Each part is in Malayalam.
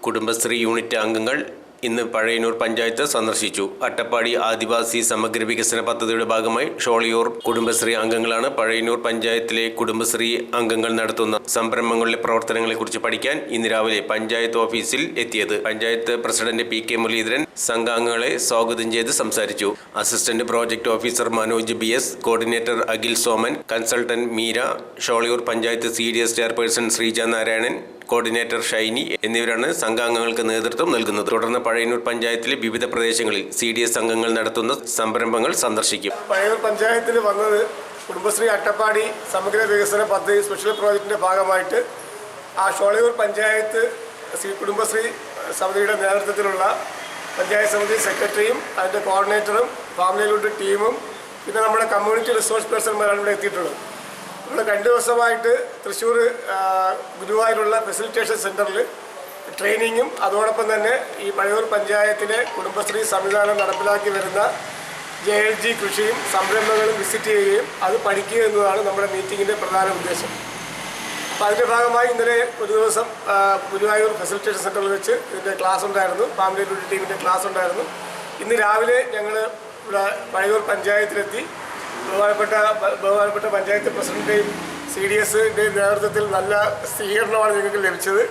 കുടുംബശ്രീ യൂണിറ്റ് അംഗങ്ങൾ ഇന്ന് പഴയന്നൂർ പഞ്ചായത്ത് സന്ദർശിച്ചു. അട്ടപ്പാടി ആദിവാസി സമഗ്ര വികസന പദ്ധതിയുടെ ഭാഗമായി ഷോളിയൂർ കുടുംബശ്രീ അംഗങ്ങളാണ് പഴയന്നൂർ പഞ്ചായത്തിലെ കുടുംബശ്രീ അംഗങ്ങൾ നടത്തുന്ന സംരംഭങ്ങളിലെ പ്രവർത്തനങ്ങളെക്കുറിച്ച് പഠിക്കാൻ ഇന്ന് രാവിലെ പഞ്ചായത്ത് ഓഫീസിൽ എത്തിയത്. പഞ്ചായത്ത് പ്രസിഡന്റ് PK മുരളീധരൻ സംഘാംഗങ്ങളെ സ്വാഗതം ചെയ്ത് സംസാരിച്ചു. Assistant project officer Manoj BS, coordinator Akhil Soman, consultant Meera, Sholayur panchayat CDS chairperson Sreeja Narayanan, coordinator Shiny എന്നിവരാണ് സംഘാംഗങ്ങൾക്ക് നേതൃത്വം നൽകുന്നത്. തുടർന്ന് പഴയന്നൂർ പഞ്ചായത്തിലെ വിവിധ പ്രദേശങ്ങളിൽ CDS അംഗങ്ങൾ നടത്തുന്ന സംരംഭങ്ങൾ സന്ദർശിക്കും. പഴയന്നൂർ പഞ്ചായത്തിൽ വന്നത് കുടുംബശ്രീ അട്ടപ്പാടി സമഗ്ര വികസന പദ്ധതി സ്പെഷ്യൽ പ്രോജക്റ്റിന്റെ ഭാഗമായിട്ട് ആ ഷോളിയൂർ പഞ്ചായത്ത് കുടുംബശ്രീ സമിതിയുടെ നേതൃത്വത്തിലുള്ള പഞ്ചായത്ത് സമിതി സെക്രട്ടറിയും അതിൻ്റെ കോർഡിനേറ്ററും ഫാമിലിയിലുള്ള ടീമും പിന്നെ നമ്മുടെ കമ്മ്യൂണിറ്റി റിസോഴ്സ് പേഴ്സൺമാരാണ് ഇവിടെ എത്തിയിട്ടുള്ളത്. നമ്മൾ 2 ദിവസമായിട്ട് തൃശ്ശൂർ ഗുരുവായൂരുള്ള ഫെസിലിറ്റേഷൻ സെൻറ്ററിൽ ട്രെയിനിങ്ങും അതോടൊപ്പം തന്നെ ഈ പഴയൂർ പഞ്ചായത്തിലെ കുടുംബശ്രീ സംവിധാനം നടപ്പിലാക്കി വരുന്ന JLG കൃഷിയും സംരംഭങ്ങളും വിസിറ്റ് ചെയ്യുകയും അത് പഠിക്കുക എന്നതാണ് നമ്മുടെ മീറ്റിങ്ങിൻ്റെ പ്രധാന ഉദ്ദേശം. അപ്പോൾ അതിൻ്റെ ഭാഗമായി ഇന്നലെ ഒരു ദിവസം ഗുരുവായൂർ ഫെസിലിറ്റേഷൻ സെൻറ്ററിൽ വെച്ച് ഇതിൻ്റെ ക്ലാസ് ഉണ്ടായിരുന്നു, ഫാമിലി ടീമിൻ്റെ ക്ലാസ് ഉണ്ടായിരുന്നു. ഇന്ന് രാവിലെ ഞങ്ങൾ ഇവിടെ പഴയൂർ പഞ്ചായത്തിലെത്തി. ബഹുമാനപ്പെട്ട പഞ്ചായത്ത് പ്രസിഡന്റിൻ്റെയും CDSൻ്റെയും നേതൃത്വത്തിൽ നല്ല സ്വീകരണമാണ് ഞങ്ങൾക്ക് ലഭിച്ചത്.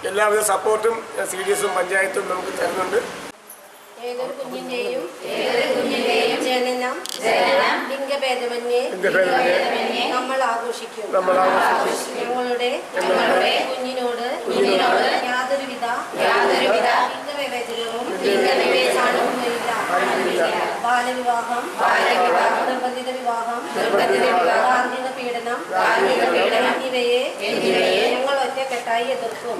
എല്ലാവിധ സപ്പോർട്ടും CDSും പഞ്ചായത്തും നമുക്ക് തരുന്നുണ്ട്. ഏതൊരു കുഞ്ഞിന്റെയും ജനനം ലിംഗഭേദമന്യേ നമ്മൾ ആഘോഷിക്കും. ഞങ്ങളുടെ കുഞ്ഞിനോട് യാതൊരുവിധ ലിംഗവിവേചനവും ബാലവിവാഹം, നിർബന്ധിത വിവാഹം, ഗാർഹിക പീഡനം എന്നിവയെ ഞങ്ങൾ ഒറ്റക്കെട്ടായി എതിർക്കും.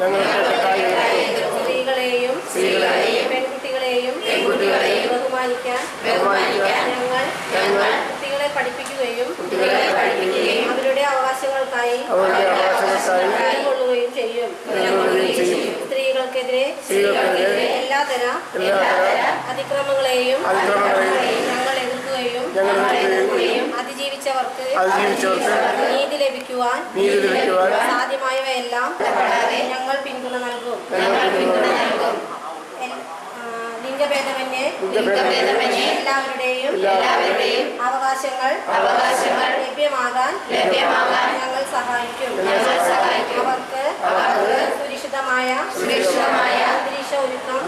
സ്ത്രീകളെയും പെൺകുട്ടികളെയും ബഹുമാനിക്കാൻ ഞങ്ങൾ കുട്ടികളെ പഠിപ്പിക്കുകയും അവരുടെ അവകാശങ്ങൾക്കായി നിലകൊള്ളുകയും ചെയ്യും. സ്ത്രീകൾക്കെതിരെ എല്ലാതര അതിക്രമങ്ങളെയും ഞങ്ങൾ എതിർക്കുകയും അതിജീവിച്ചവർക്ക് നീതി ലഭിക്കുവാൻ സാധ്യമായവയെല്ലാം ഞങ്ങൾ പിന്തുണ നൽകും. ലിംഗഭേദമന്യേ എല്ലാവരുടെയും അവകാശങ്ങൾ ലഭ്യമാകാൻ ഞങ്ങൾ സഹായിക്കും. അവർക്ക് സുരക്ഷിതമായ അന്തരീക്ഷ ഒരുക്കം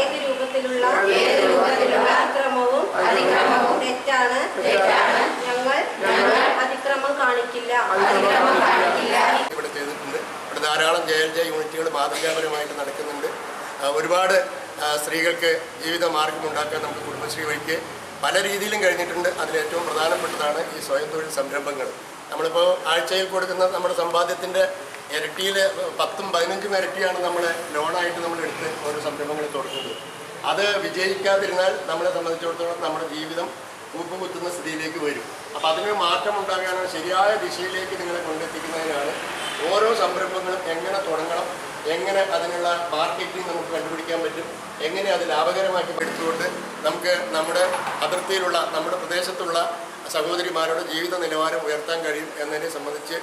ഏത് രൂപത്തിലുള്ള അതിക്രമവും തെറ്റാണ്. ഞങ്ങൾ അതിക്രമം കാണിക്കില്ല. ഇവിടെ ചെയ്തിട്ടുണ്ട്. ഇവിടെ ധാരാളം JLG യൂണിറ്റുകൾ മാതൃകാപരമായിട്ട് നടക്കുന്നുണ്ട്. ഒരുപാട് സ്ത്രീകൾക്ക് ജീവിത മാർഗം ഉണ്ടാക്കാൻ നമുക്ക് കുടുംബശ്രീ വഴിക്ക് പല രീതിയിലും കഴിഞ്ഞിട്ടുണ്ട്. അതിലേറ്റവും പ്രധാനപ്പെട്ടതാണ് ഈ സ്വയം തൊഴിൽ സംരംഭങ്ങൾ. നമ്മളിപ്പോൾ ആഴ്ചയിൽ കൊടുക്കുന്ന നമ്മുടെ സമ്പാദ്യത്തിൻ്റെ ഇരട്ടിയിൽ 10ഉം 15ഉം ഇരട്ടിയാണ് നമ്മൾ ലോണായിട്ട് നമ്മൾ എടുത്ത് ഓരോ സംരംഭങ്ങൾ തുടങ്ങുന്നത്. അത് വിജയിക്കാതിരുന്നാൽ നമ്മളെ സംബന്ധിച്ചിടത്തോളം നമ്മുടെ ജീവിതം കൂപ്പുകുത്തുന്ന സ്ഥിതിയിലേക്ക് വരും. അപ്പോൾ അതിനൊരു മാറ്റം ഉണ്ടാകാനാണ്, ശരിയായ ദിശയിലേക്ക് നിങ്ങളെ കൊണ്ടെത്തിക്കുന്നതിനാണ് ഓരോ സംരംഭങ്ങളും എങ്ങനെ തുടങ്ങണം, എങ്ങനെ അതിനുള്ള മാർക്കറ്റിംഗ് നമുക്ക് കണ്ടുപിടിക്കാൻ പറ്റും, എങ്ങനെ അത് ലാഭകരമാക്കി എടുത്തുകൊണ്ട് നമുക്ക് നമ്മുടെ അതിർത്തിയിലുള്ള നമ്മുടെ പ്രദേശത്തുള്ള സഹോദരിമാരുടെ ജീവിത നിലവാരം ഉയർത്താൻ കഴിയും എന്നതിനെ സംബന്ധിച്ച്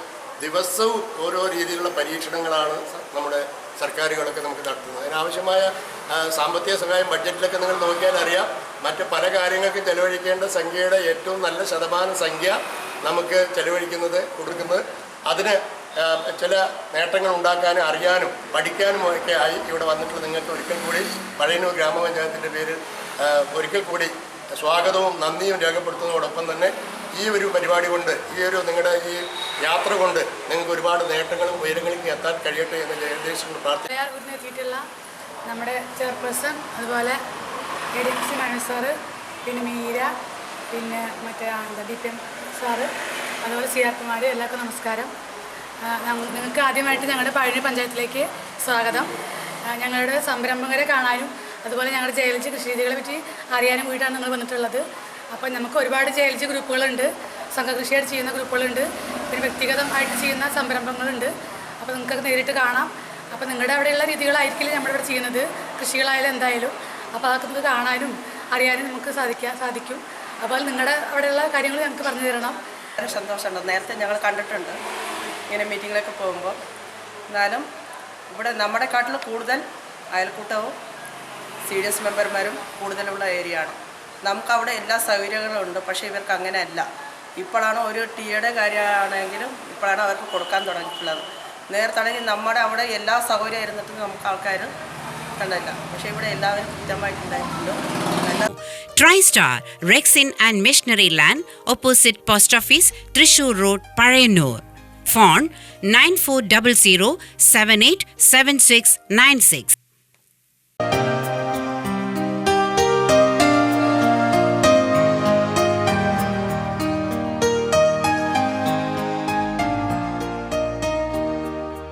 ദിവസവും ഓരോ രീതിയിലുള്ള പരീക്ഷണങ്ങളാണ് നമ്മുടെ സർക്കാരുകളൊക്കെ നമുക്ക് നടത്തുന്നത്. അതിനാവശ്യമായ സാമ്പത്തിക സഹായം ബഡ്ജറ്റിലൊക്കെ നിങ്ങൾ നോക്കിയാൽ അറിയാം. മറ്റ് പല കാര്യങ്ങൾക്കും ചെലവഴിക്കേണ്ട സംഖ്യയുടെ ഏറ്റവും നല്ല ശതമാനം സംഖ്യ നമുക്ക് ചെലവഴിക്കുന്നത് കൊടുക്കുന്നത് അതിന് ചില നേട്ടങ്ങൾ ഉണ്ടാക്കാനും അറിയാനും പഠിക്കാനും ഒക്കെ ആയി ഇവിടെ വന്നിട്ടുള്ള നിങ്ങൾക്ക് ഒരിക്കൽ കൂടി പഴയന്നൂർ ഗ്രാമപഞ്ചായത്തിൻ്റെ പേരിൽ ഒരിക്കൽ കൂടി സ്വാഗതവും നന്ദിയും രേഖപ്പെടുത്തുന്നതോടൊപ്പം തന്നെ ഈ ഒരു പരിപാടി കൊണ്ട്, ഈ ഒരു നിങ്ങളുടെ ഈ യാത്ര കൊണ്ട് നിങ്ങൾക്ക് ഒരുപാട് നേട്ടങ്ങളും ഉയരങ്ങളിലേക്ക് എത്താൻ കഴിയട്ടെ എന്ന് ജയദേശം പ്രാർത്ഥിക്കുന്നു. നമ്മുടെ ചെയർപേഴ്സൺ, അതുപോലെ ADMC മനോജ് സാറ്, പിന്നെ മീര, പിന്നെ മറ്റേ DPM സാറ്, അതുപോലെ CR കുമാർ, എല്ലാവർക്കും നമസ്കാരം. നിങ്ങൾക്ക് ആദ്യമായിട്ട് ഞങ്ങളുടെ പഴയന്നൂർ പഞ്ചായത്തിലേക്ക് സ്വാഗതം. ഞങ്ങളുടെ സംരംഭകരെ കാണാനും അതുപോലെ ഞങ്ങളുടെ JLG കൃഷി രീതികളെ പറ്റി അറിയാനും കൂടിയിട്ടാണ് നിങ്ങൾ വന്നിട്ടുള്ളത്. അപ്പോൾ നമുക്ക് ഒരുപാട് JLG ഗ്രൂപ്പുകളുണ്ട്, സംഘകൃഷിയായിട്ട് ചെയ്യുന്ന ഗ്രൂപ്പുകളുണ്ട്, പിന്നെ വ്യക്തിഗതമായിട്ട് ചെയ്യുന്ന സംരംഭങ്ങളുണ്ട്. അപ്പോൾ നിങ്ങൾക്ക് നേരിട്ട് കാണാം. അപ്പോൾ നിങ്ങളുടെ അവിടെയുള്ള രീതികളായിരിക്കില്ല നമ്മളിവിടെ ചെയ്യുന്നത്, കൃഷികളായാലും എന്തായാലും. അപ്പോൾ അതൊക്കെ നമുക്ക് കാണാനും അറിയാനും നമുക്ക് സാധിക്കും. അപ്പോൾ നിങ്ങളുടെ അവിടെയുള്ള കാര്യങ്ങൾ ഞങ്ങൾക്ക് പറഞ്ഞു തരണം. വളരെ സന്തോഷമുണ്ട്. നേരത്തെ ഞങ്ങൾ കണ്ടിട്ടുണ്ട് ഇങ്ങനെ മീറ്റിങ്ങിലൊക്കെ പോകുമ്പോൾ. എന്നാലും ഇവിടെ നമ്മുടെക്കാട്ടിൽ കൂടുതൽ അയൽക്കൂട്ടവും CDS മെമ്പർമാരും കൂടുതലുള്ള ഏരിയ ആണ്. നമുക്കവിടെ എല്ലാ സൗകര്യങ്ങളും ഉണ്ട്. പക്ഷേ ഇവർക്ക് അങ്ങനെയല്ല. ഇപ്പോഴാണ് ഒരു ടീയുടെ കാര്യമാണെങ്കിലും ഇപ്പോഴാണ് അവർക്ക് കൊടുക്കാൻ തുടങ്ങിയിട്ടുള്ളത്. നേരത്താണെങ്കിൽ നമ്മുടെ അവിടെ എല്ലാ സൗകര്യം ഇരുന്നിട്ടും നമുക്ക് ആൾക്കാർ കണ്ടില്ല. പക്ഷേ ഇവിടെ എല്ലാവരും കൃത്യമായിട്ടുണ്ടായിട്ടുണ്ട്. TriStar, Rexin and Missionary Land, opposite Post Office, Thrissur Road, Parayanur. Phone 9400 787696.